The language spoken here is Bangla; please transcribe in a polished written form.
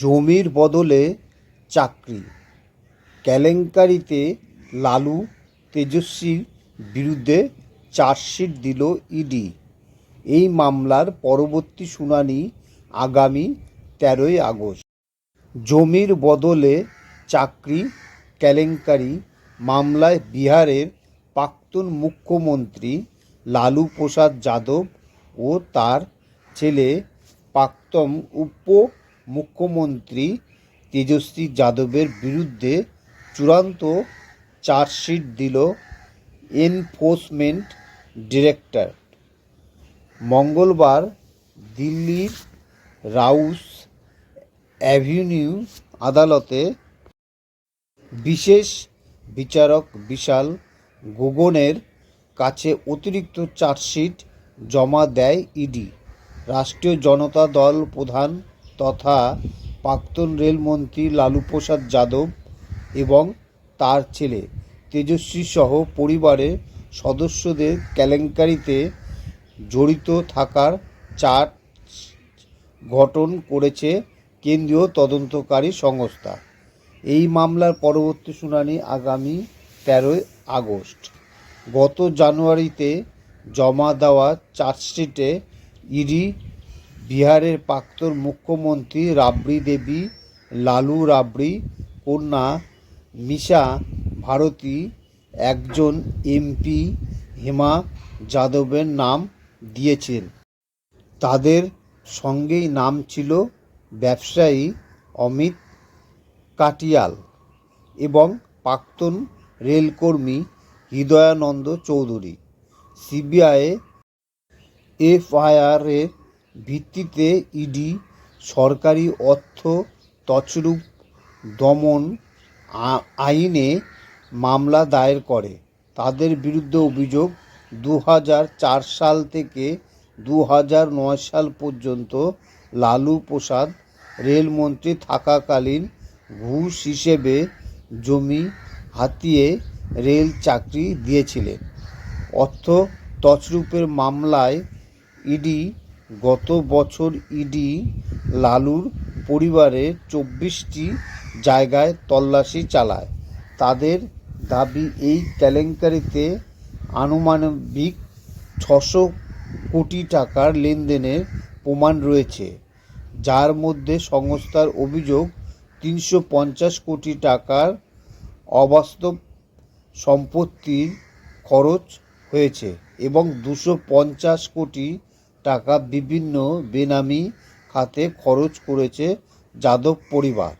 জমির বদলে চাকরি কেলেঙ্কারিতে লালু তেজস্বীর বিরুদ্ধে চার্জশিট দিল ইডি। এই মামলার পরবর্তী শুনানি আগামী 13ই আগস্ট। জমির বদলে চাকরি কেলেঙ্কারি মামলায় বিহারের প্রাক্তন মুখ্যমন্ত্রী লালু প্রসাদ যাদব ও তার ছেলে প্রাক্তন উপমুখ্যমন্ত্রী তেজস্বী যাদবের বিরুদ্ধে চূড়ান্ত চার্জশিট দিল এনফোর্সমেন্ট ডিরেক্টরেট। মঙ্গলবার দিল্লির রাউস অ্যাভিনিউ আদালতে বিশেষ বিচারক বিশাল গগনের কাছে অতিরিক্ত চার্জশিট জমা দেয় ইডি। রাষ্ট্রীয় জনতা দল প্রধান তথা প্রাক্তন রেলমন্ত্রী লালু প্রসাদ যাদব এবং তার ছেলে তেজস্বী সহ পরিবারের সদস্যদের কেলেঙ্কারিতে জড়িত থাকার চার্জ গঠন করেছে কেন্দ্রীয় তদন্তকারী সংস্থা। এই মামলার পরবর্তী শুনানি আগামী 13ই আগস্ট। গত জানুয়ারিতে জমা দেওয়া চার্জশিটে ইডি বিহারের প্রাক্তন মুখ্যমন্ত্রী রাবড়ি দেবী, লালু রাবড়ি কন্যা মিসা ভারতী, একজন এমপি হেমা যাদবের নাম দিয়েছেন। তাদের সঙ্গেই নাম ছিল ব্যবসায়ী অমিত কাটিয়াল এবং প্রাক্তন রেলকর্মী হৃদয়ানন্দ চৌধুরী। সিবিআই এফআইআরের ভিত্তিতে ইডি সরকারি অর্থ তছরূপ দমন আইনে মামলা দায়ের করে। তাদের বিরুদ্ধে অভিযোগ 2004 সাল থেকে 2009 সাল পর্যন্ত লালু প্রসাদ রেলমন্ত্রী থাকাকালীন ঘুষ হিসেবে জমি হাতিয়ে রেল চাকরি দিয়েছিলেন। অর্থ তছরূপের মামলায় ইডি গত বছর লালুর পরিবারের 24টি জায়গায় তল্লাশি চালায়। তাদের দাবি এই কেলেঙ্কারিতে আনুমানিক 600 কোটি টাকার লেনদেনের প্রমাণ রয়েছে, যার মধ্যে সংস্থার অভিযোগ 350 কোটি টাকার অবাস্তব সম্পত্তির খরচ হয়েছে এবং 250 কোটি টাকা বিভিন্ন বেনামি খাতে খরচ করেছে যাদব পরিবার।